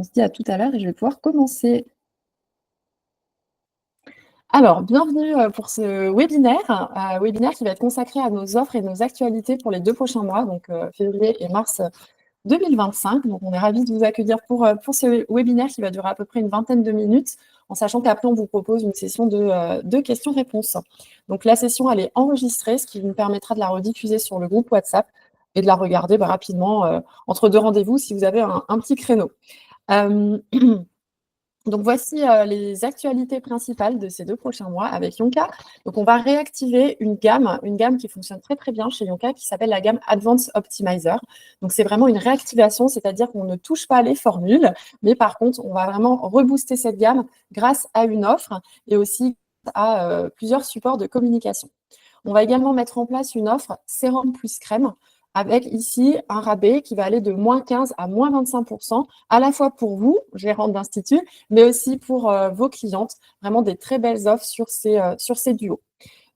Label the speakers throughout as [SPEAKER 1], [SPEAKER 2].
[SPEAKER 1] se dit à tout à l'heure et je vais pouvoir commencer. Alors, bienvenue pour ce webinaire qui va être consacré à nos offres et nos actualités pour les 2 prochains mois, donc février et mars 2025. Donc, on est ravis de vous accueillir pour ce webinaire qui va durer à peu près une vingtaine de minutes, en sachant qu'après, on vous propose une session de questions-réponses. Donc, la session, elle est enregistrée, ce qui nous permettra de la rediffuser sur le groupe WhatsApp et de la regarder rapidement entre 2 rendez-vous si vous avez un petit créneau. Euh, Donc voici les actualités principales de ces 2 prochains mois avec Yonka. Donc on va réactiver une gamme qui fonctionne très très bien chez Yonka, qui s'appelle la gamme Advanced Optimizer. Donc c'est vraiment une réactivation, c'est-à-dire qu'on ne touche pas les formules, mais par contre on va vraiment rebooster cette gamme grâce à une offre et aussi à plusieurs supports de communication. On va également mettre en place une offre sérum plus crème avec ici un rabais qui va aller de -15 à -25%, à la fois pour vous, gérante d'institut, mais aussi pour vos clientes. Vraiment des très belles offres sur ces duos.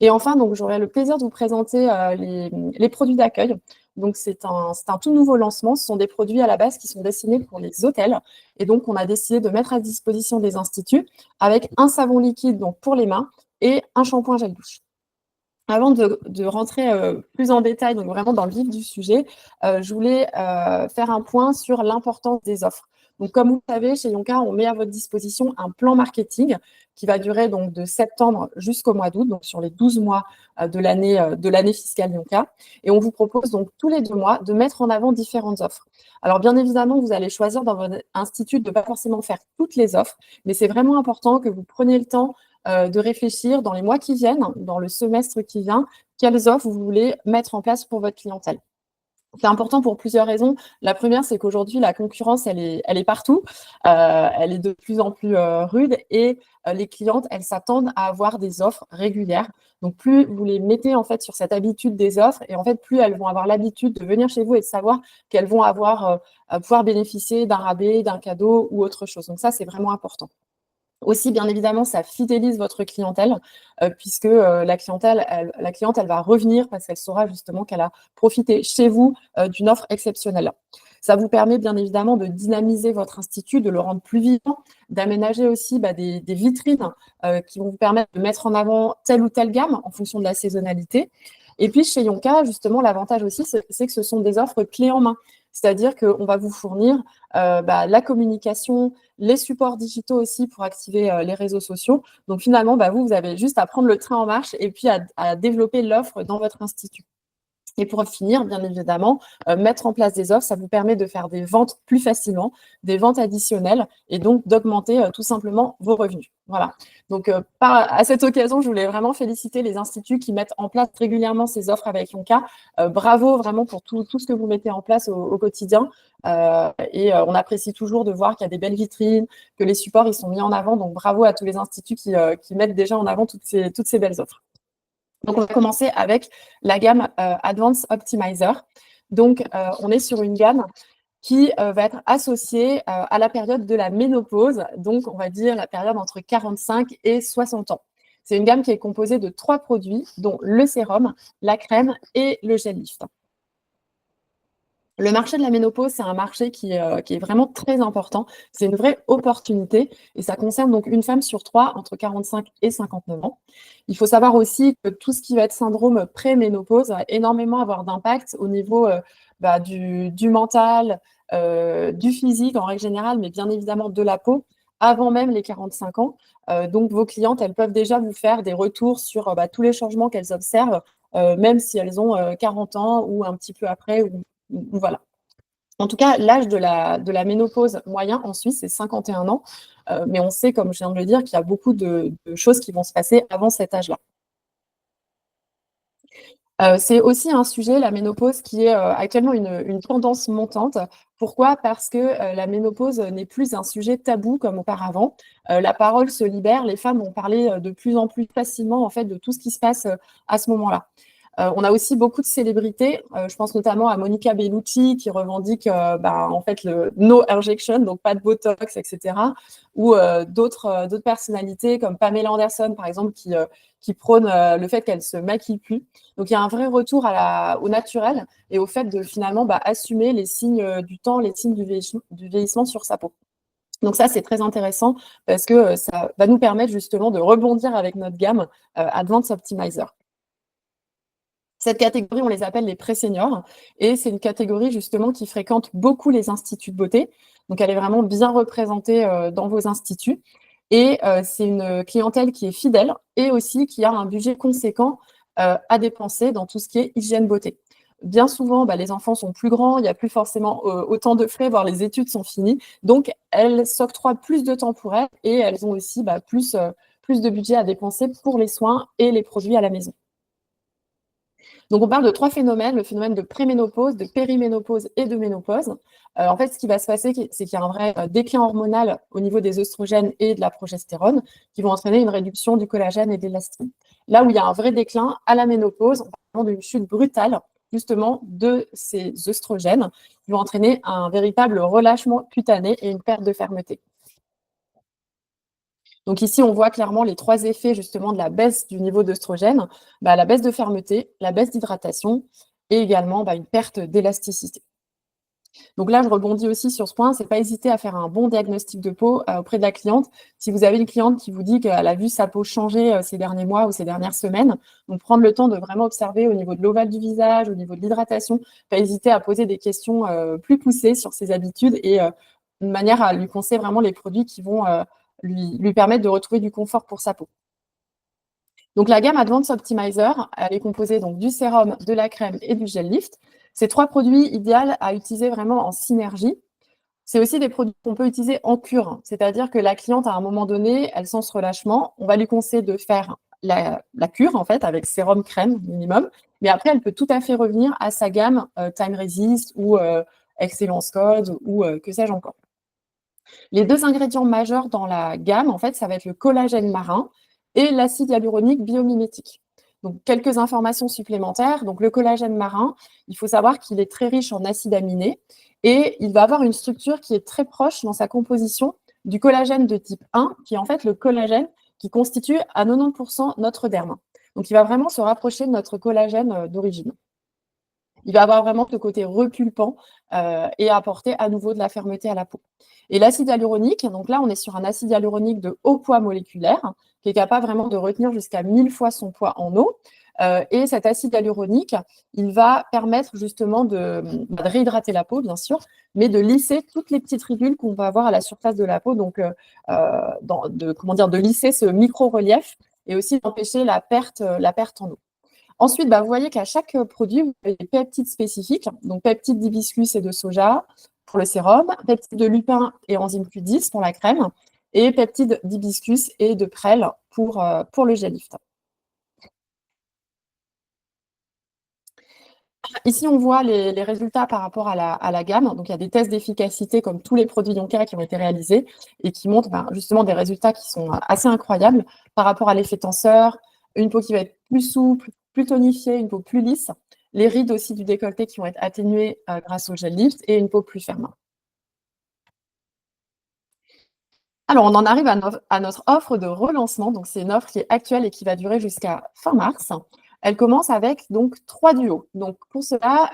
[SPEAKER 1] Et enfin, donc j'aurai le plaisir de vous présenter les produits d'accueil. Donc c'est un tout nouveau lancement. Ce sont des produits à la base qui sont destinés pour les hôtels. Et donc on a décidé de mettre à disposition des instituts avec un savon liquide donc pour les mains et un shampoing gel douche. Avant de rentrer plus en détail, donc vraiment dans le vif du sujet, je voulais faire un point sur l'importance des offres. Donc, comme vous le savez, chez Yonka, on met à votre disposition un plan marketing qui va durer donc de septembre jusqu'au mois d'août, donc sur les 12 mois de l'année fiscale Yonka. Et on vous propose donc tous les 2 mois de mettre en avant différentes offres. Alors, bien évidemment, vous allez choisir dans votre institut de ne pas forcément faire toutes les offres, mais c'est vraiment important que vous preniez le temps de réfléchir dans les mois qui viennent, dans le semestre qui vient, quelles offres vous voulez mettre en place pour votre clientèle. C'est important pour plusieurs raisons. La première, c'est qu'aujourd'hui, la concurrence, elle est partout. Elle est de plus en plus rude et les clientes, elles s'attendent à avoir des offres régulières. Donc, plus vous les mettez en fait sur cette habitude des offres et en fait, plus elles vont avoir l'habitude de venir chez vous et de savoir qu'elles vont pouvoir bénéficier d'un rabais, d'un cadeau ou autre chose. Donc, ça, c'est vraiment important. Aussi, bien évidemment, ça fidélise votre clientèle puisque la cliente, elle va revenir parce qu'elle saura justement qu'elle a profité chez vous d'une offre exceptionnelle. Ça vous permet bien évidemment de dynamiser votre institut, de le rendre plus vivant, d'aménager aussi des vitrines qui vont vous permettre de mettre en avant telle ou telle gamme en fonction de la saisonnalité. Et puis, chez Yonka, justement, l'avantage aussi, c'est que ce sont des offres clés en main. C'est-à-dire qu'on va vous fournir la communication, les supports digitaux aussi pour activer les réseaux sociaux. Donc finalement, vous avez juste à prendre le train en marche et puis à développer l'offre dans votre institut. Et pour finir, bien évidemment, mettre en place des offres, ça vous permet de faire des ventes plus facilement, des ventes additionnelles et donc d'augmenter tout simplement vos revenus. Voilà. Donc, à cette occasion, je voulais vraiment féliciter les instituts qui mettent en place régulièrement ces offres avec Yonka. Bravo vraiment pour tout ce que vous mettez en place au quotidien. On apprécie toujours de voir qu'il y a des belles vitrines, que les supports ils sont mis en avant. Donc, bravo à tous les instituts qui mettent déjà en avant toutes ces belles offres. Donc, on va commencer avec la gamme Advanced Optimizer. Donc, on est sur une gamme qui va être associée à la période de la ménopause, donc on va dire la période entre 45 et 60 ans. C'est une gamme qui est composée de 3 produits, dont le sérum, la crème et le gel lift. Le marché de la ménopause, c'est un marché qui est vraiment très important. C'est une vraie opportunité et ça concerne donc une femme sur 3 entre 45 et 59 ans. Il faut savoir aussi que tout ce qui va être syndrome pré-ménopause va énormément avoir d'impact au niveau du mental, du physique en règle générale, mais bien évidemment de la peau, avant même les 45 ans. Donc, vos clientes, elles peuvent déjà vous faire des retours sur tous les changements qu'elles observent, même si elles ont 40 ans ou un petit peu après, voilà. En tout cas, l'âge de la ménopause moyen en Suisse, c'est 51 ans. Mais on sait, comme je viens de le dire, qu'il y a beaucoup de choses qui vont se passer avant cet âge-là. C'est aussi un sujet, la ménopause, qui est actuellement une tendance montante. Pourquoi? Parce que la ménopause n'est plus un sujet tabou comme auparavant. La parole se libère, les femmes vont parler de plus en plus facilement en fait, de tout ce qui se passe à ce moment-là. On a aussi beaucoup de célébrités. Je pense notamment à Monica Bellucci qui revendique en fait le no injection, donc pas de botox, etc. Ou d'autres personnalités comme Pamela Anderson, par exemple, qui prône le fait qu'elle se maquille plus. Donc il y a un vrai retour au naturel et au fait de finalement assumer les signes du temps, les signes du vieillissement sur sa peau. Donc ça, c'est très intéressant parce que ça va nous permettre justement de rebondir avec notre gamme Advanced Optimizer. Cette catégorie, on les appelle les pré-seniors et c'est une catégorie justement qui fréquente beaucoup les instituts de beauté. Donc elle est vraiment bien représentée dans vos instituts et c'est une clientèle qui est fidèle et aussi qui a un budget conséquent à dépenser dans tout ce qui est hygiène beauté. Bien souvent, les enfants sont plus grands, il n'y a plus forcément autant de frais, voire les études sont finies. Donc, elles s'octroient plus de temps pour elles et elles ont aussi plus de budget à dépenser pour les soins et les produits à la maison. Donc, on parle de 3 phénomènes, le phénomène de préménopause, de périménopause et de ménopause. En fait, ce qui va se passer, c'est qu'il y a un vrai déclin hormonal au niveau des œstrogènes et de la progestérone qui vont entraîner une réduction du collagène et de l'élastine. Là où il y a un vrai déclin à la ménopause, on parle d'une chute brutale justement de ces œstrogènes qui vont entraîner un véritable relâchement cutané et une perte de fermeté. Donc ici, on voit clairement les 3 effets justement de la baisse du niveau d'œstrogène, la baisse de fermeté, la baisse d'hydratation et également une perte d'élasticité. Donc là, je rebondis aussi sur ce point, c'est pas hésiter à faire un bon diagnostic de peau auprès de la cliente. Si vous avez une cliente qui vous dit qu'elle a vu sa peau changer ces derniers mois ou ces dernières semaines, donc prendre le temps de vraiment observer au niveau de l'ovale du visage, au niveau de l'hydratation, pas hésiter à poser des questions plus poussées sur ses habitudes et de manière à lui conseiller vraiment les produits qui vont lui permettre de retrouver du confort pour sa peau. Donc la gamme Advanced Optimizer, elle est composée donc du sérum, de la crème et du gel lift. Ces 3 produits idéaux à utiliser vraiment en synergie. C'est aussi des produits qu'on peut utiliser en cure, c'est-à-dire que la cliente, à un moment donné, elle sent ce relâchement. On va lui conseiller de faire la cure, en fait, avec sérum, crème minimum. Mais après, elle peut tout à fait revenir à sa gamme Time Resist ou Excellence Code ou que sais-je encore. Les 2 ingrédients majeurs dans la gamme, en fait, ça va être le collagène marin et l'acide hyaluronique biomimétique. Donc, quelques informations supplémentaires. Donc, le collagène marin, il faut savoir qu'il est très riche en acides aminés et il va avoir une structure qui est très proche dans sa composition du collagène de type 1, qui est en fait le collagène qui constitue à 90% notre derme. Donc, il va vraiment se rapprocher de notre collagène d'origine. Il va avoir vraiment ce côté repulpant et apporter à nouveau de la fermeté à la peau. Et l'acide hyaluronique, donc là, on est sur un acide hyaluronique de haut poids moléculaire qui est capable vraiment de retenir jusqu'à 1000 fois son poids en eau. Et cet acide hyaluronique, il va permettre justement de réhydrater la peau, bien sûr, mais de lisser toutes les petites ridules qu'on va avoir à la surface de la peau, donc de lisser ce micro-relief et aussi d'empêcher la perte en eau. Ensuite, vous voyez qu'à chaque produit, vous avez des peptides spécifiques, donc peptides d'hibiscus et de soja pour le sérum, peptides de lupin et enzyme Q10 pour la crème, et peptides d'hibiscus et de prêle pour le gel lift. Ici, on voit les résultats par rapport à la gamme. Donc, il y a des tests d'efficacité comme tous les produits Yonka qui ont été réalisés et qui montrent justement des résultats qui sont assez incroyables par rapport à l'effet tenseur, une peau qui va être plus souple, plus tonifiée, une peau plus lisse, les rides aussi du décolleté qui vont être atténuées grâce au gel lift et une peau plus ferme. Alors, on en arrive à notre offre de relancement. Donc, c'est une offre qui est actuelle et qui va durer jusqu'à fin mars. Elle commence avec donc 3 duos. Donc, pour cela,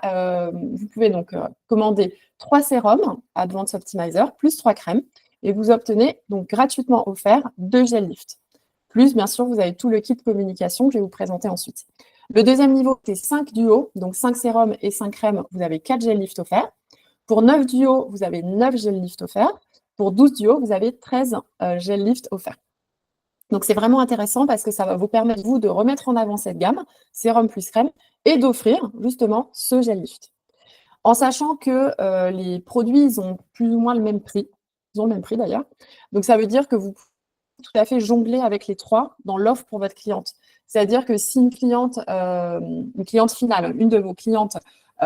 [SPEAKER 1] vous pouvez donc commander 3 sérums Advanced Optimizer plus 3 crèmes et vous obtenez donc gratuitement offert 2 gel lift. Plus, bien sûr, vous avez tout le kit communication que je vais vous présenter ensuite. Le deuxième niveau, c'est 5 duos, donc 5 sérums et 5 crèmes, vous avez 4 gel lift offerts. Pour 9 duos, vous avez 9 gel lift offerts. Pour 12 duos, vous avez 13 gel lift offerts. Donc, c'est vraiment intéressant parce que ça va vous permettre, vous, de remettre en avant cette gamme, sérum plus crème, et d'offrir justement ce gel lift. En sachant que les produits, ils ont plus ou moins le même prix. Ils ont le même prix d'ailleurs. Donc, ça veut dire que vous pouvez tout à fait jongler avec les 3 dans l'offre pour votre cliente. C'est-à-dire que si une cliente finale, une de vos clientes,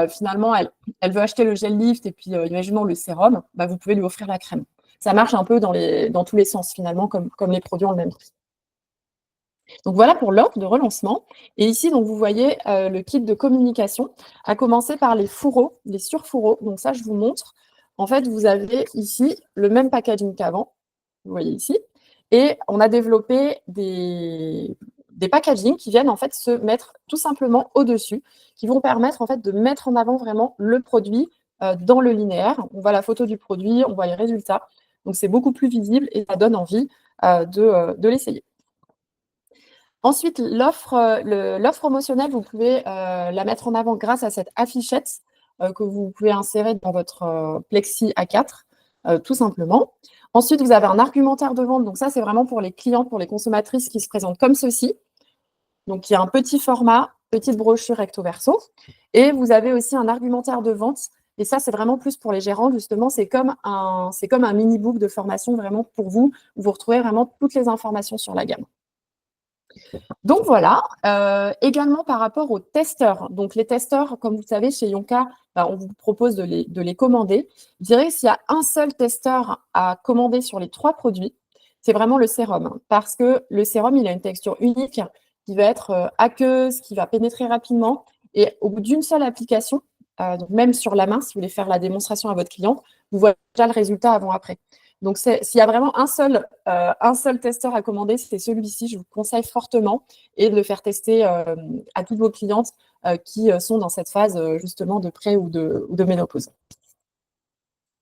[SPEAKER 1] finalement, elle veut acheter le gel lift et puis, imaginons le sérum, vous pouvez lui offrir la crème. Ça marche un peu dans tous les sens, finalement, comme les produits ont le même prix. Donc, voilà pour l'offre de relancement. Et ici, donc, vous voyez le kit de communication, à commencer par les fourreaux, les surfourreaux. Donc, ça, je vous montre. En fait, vous avez ici le même packaging qu'avant. Vous voyez ici. Et on a développé des packagings qui viennent en fait se mettre tout simplement au-dessus, qui vont permettre en fait de mettre en avant vraiment le produit dans le linéaire. On voit la photo du produit, on voit les résultats. Donc, c'est beaucoup plus visible et ça donne envie de l'essayer. Ensuite, l'offre promotionnelle, vous pouvez la mettre en avant grâce à cette affichette que vous pouvez insérer dans votre Plexi A4, tout simplement. Ensuite, vous avez un argumentaire de vente. Donc ça, c'est vraiment pour les clients, pour les consommatrices qui se présentent comme ceci. Donc, il y a un petit format, petite brochure recto verso. Et vous avez aussi un argumentaire de vente. Et ça, c'est vraiment plus pour les gérants, justement. C'est comme un mini-book de formation vraiment pour vous, où vous retrouvez vraiment toutes les informations sur la gamme. Donc voilà, également par rapport aux testeurs. Donc les testeurs, comme vous le savez, chez Yonka, on vous propose de les commander. Je dirais que s'il y a un seul testeur à commander sur les 3 produits, c'est vraiment le sérum. Parce que le sérum, il a une texture unique qui va être aqueuse, qui va pénétrer rapidement. Et au bout d'une seule application, donc même sur la main, si vous voulez faire la démonstration à votre cliente, vous voyez déjà le résultat avant-après. Donc, s'il y a vraiment un seul testeur à commander, c'est celui-ci. Je vous conseille fortement et de le faire tester à toutes vos clientes qui sont dans cette phase justement de pré ou de ménopause.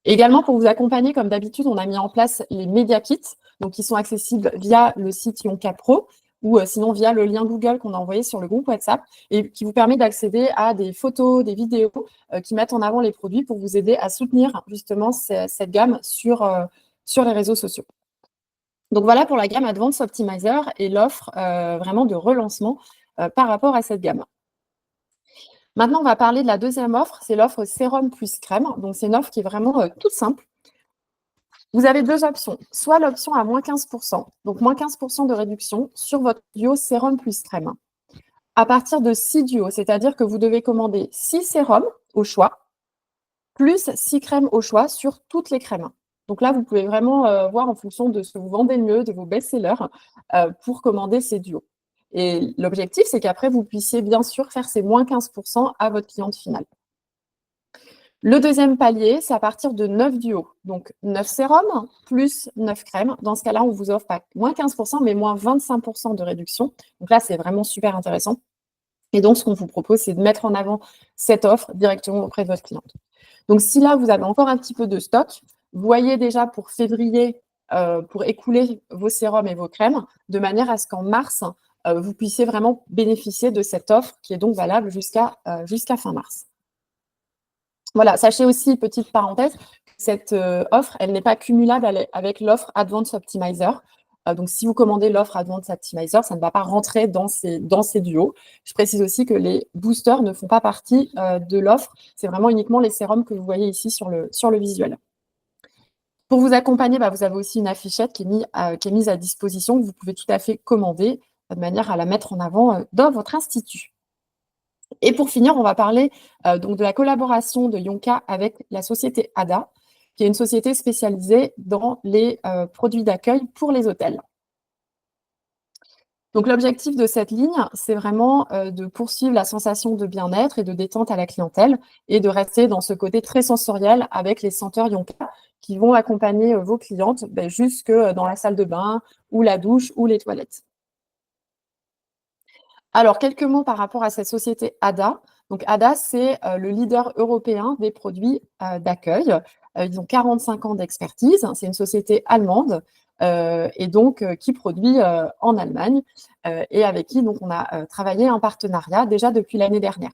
[SPEAKER 1] Également, pour vous accompagner, comme d'habitude, on a mis en place les Media Kits, donc qui sont accessibles via le site Yonka Pro ou sinon via le lien Google qu'on a envoyé sur le groupe WhatsApp et qui vous permet d'accéder à des photos, des vidéos qui mettent en avant les produits pour vous aider à soutenir justement cette gamme sur les réseaux sociaux. Donc voilà pour la gamme Advanced Optimizer et l'offre vraiment de relancement par rapport à cette gamme. Maintenant, on va parler de la deuxième offre, c'est l'offre sérum plus crème. Donc c'est une offre qui est vraiment toute simple. Vous avez 2 options, soit l'option à moins 15%, donc moins 15% de réduction sur votre duo sérum plus crème. À partir de 6 duos, c'est-à-dire que vous devez commander 6 sérums au choix, plus 6 crèmes au choix sur toutes les crèmes. Donc là, vous pouvez vraiment voir en fonction de ce que vous vendez le mieux, de vos best-sellers, pour commander ces duos. Et l'objectif, c'est qu'après, vous puissiez bien sûr faire ces moins 15% à votre cliente finale. Le deuxième palier, c'est à partir de 9 duos. Donc 9 sérums plus 9 crèmes. Dans ce cas-là, on vous offre pas moins 15%, mais moins 25% de réduction. Donc là, c'est vraiment super intéressant. Et donc, ce qu'on vous propose, c'est de mettre en avant cette offre directement auprès de votre cliente. Donc, si là, vous avez encore un petit peu de stock, voyez déjà pour février, pour écouler vos sérums et vos crèmes, de manière à ce qu'en mars, vous puissiez vraiment bénéficier de cette offre qui est donc valable jusqu'à fin mars. Voilà, sachez aussi, petite parenthèse, que cette offre, elle n'est pas cumulable avec l'offre Advanced Optimizer. Donc, si vous commandez l'offre Advanced Optimizer, ça ne va pas rentrer dans ces duos. Je précise aussi que les boosters ne font pas partie de l'offre. C'est vraiment uniquement les sérums que vous voyez ici sur le visuel. Pour vous accompagner, vous avez aussi une affichette qui est mise à disposition, que vous pouvez tout à fait commander de manière à la mettre en avant dans votre institut. Et pour finir, on va parler donc de la collaboration de Yonka avec la société ADA, qui est une société spécialisée dans les produits d'accueil pour les hôtels. Donc l'objectif de cette ligne, c'est vraiment de poursuivre la sensation de bien-être et de détente à la clientèle et de rester dans ce côté très sensoriel avec les senteurs Yonka qui vont accompagner vos clientes jusque dans la salle de bain ou la douche ou les toilettes. Alors, quelques mots par rapport à cette société ADA. Donc, ADA, c'est le leader européen des produits d'accueil. Ils ont 45 ans d'expertise. C'est une société allemande et donc qui produit en Allemagne et avec qui donc, on a travaillé un partenariat déjà depuis l'année dernière.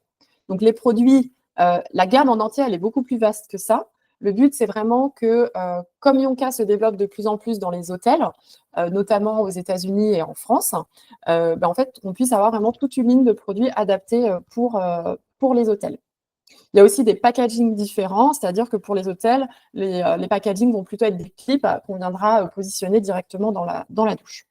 [SPEAKER 1] Donc, les produits, la gamme en entier, elle est beaucoup plus vaste que ça. Le but, c'est vraiment que, comme Yonka se développe de plus en plus dans les hôtels, notamment aux États-Unis et en France, en fait, on puisse avoir vraiment toute une ligne de produits adaptés pour les hôtels. Il y a aussi des packagings différents, c'est-à-dire que pour les hôtels, les packagings vont plutôt être des clips qu'on viendra positionner directement dans la douche.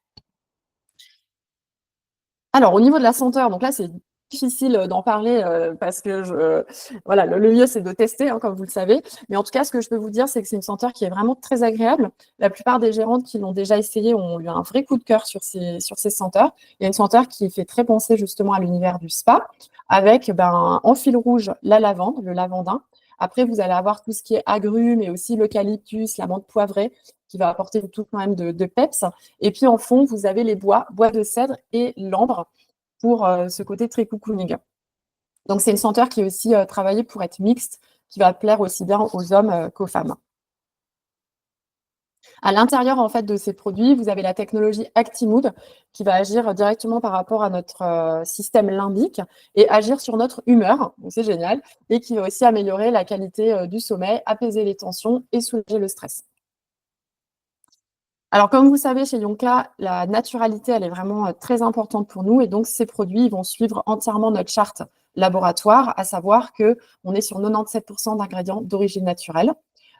[SPEAKER 1] Alors, au niveau de la senteur, donc là, c'est difficile d'en parler parce que voilà, le mieux, c'est de tester, comme vous le savez. Mais en tout cas, ce que je peux vous dire, c'est que c'est une senteur qui est vraiment très agréable. La plupart des gérantes qui l'ont déjà essayé ont eu un vrai coup de cœur sur ces senteurs. Il y a une senteur qui fait très penser justement à l'univers du spa, avec en fil rouge la lavande, le lavandin. Après, vous allez avoir tout ce qui est agrumes et aussi l'eucalyptus, la menthe poivrée, qui va apporter tout quand même de peps. Et puis en fond, vous avez les bois de cèdre et l'ambre pour ce côté très cocooning. Donc c'est une senteur qui est aussi travaillée pour être mixte, qui va plaire aussi bien aux hommes qu'aux femmes. À l'intérieur, en fait, de ces produits, vous avez la technologie Actimood qui va agir directement par rapport à notre système limbique et agir sur notre humeur, donc c'est génial, et qui va aussi améliorer la qualité du sommeil, apaiser les tensions et soulager le stress. Alors, comme vous savez, chez Yonka, la naturalité, elle est vraiment très importante pour nous. Et donc, ces produits ils vont suivre entièrement notre charte laboratoire, à savoir qu'on est sur 97% d'ingrédients d'origine naturelle.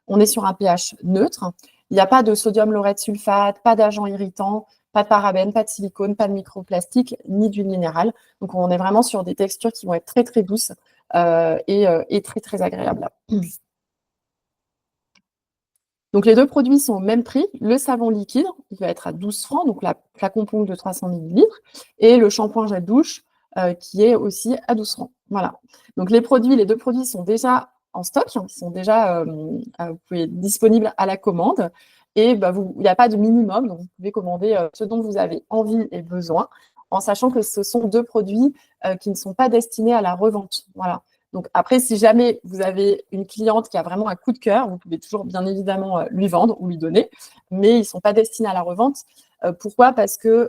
[SPEAKER 1] On est sur un pH neutre. Il n'y a pas de sodium laureth sulfate, pas d'agents irritants, pas de parabènes, pas de silicone, pas de microplastique, ni d'huile minérale. Donc, on est vraiment sur des textures qui vont être très, très douces et très, très agréables. Donc, les deux produits sont au même prix. Le savon liquide, il va être à 12 francs, donc la flacon pompe de 300 millilitres, et le shampoing gel douche, qui est aussi à 12 francs. Voilà. Donc, les deux produits sont déjà en stock, ils sont déjà vous pouvez, disponibles à la commande. Et bah, il n'y a pas de minimum, donc vous pouvez commander ce dont vous avez envie et besoin, en sachant que ce sont deux produits qui ne sont pas destinés à la revente. Voilà. Donc après, si jamais vous avez une cliente qui a vraiment un coup de cœur, vous pouvez toujours bien évidemment lui vendre ou lui donner, mais ils ne sont pas destinés à la revente. Pourquoi? Parce que,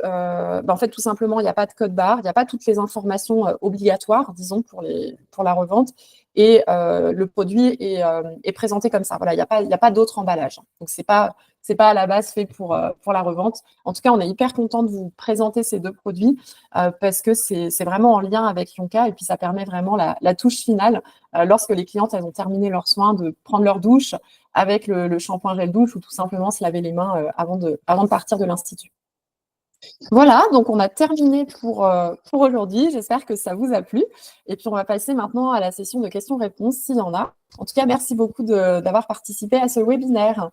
[SPEAKER 1] en fait, tout simplement, il n'y a pas de code barre, il n'y a pas toutes les informations obligatoires, disons, pour la revente, et le produit est présenté comme ça. Voilà, il y a pas d'autre emballage. Donc, c'est pas à la base fait pour la revente. En tout cas, on est hyper content de vous présenter ces deux produits parce que c'est vraiment en lien avec Yonka et puis ça permet vraiment la touche finale lorsque les clientes elles ont terminé leurs soins de prendre leur douche avec le shampoing gel douche ou tout simplement se laver les mains avant de partir de l'institut. Voilà, donc on a terminé pour aujourd'hui. J'espère que ça vous a plu. Et puis on va passer maintenant à la session de questions-réponses s'il y en a. En tout cas, merci beaucoup d'avoir participé à ce webinaire.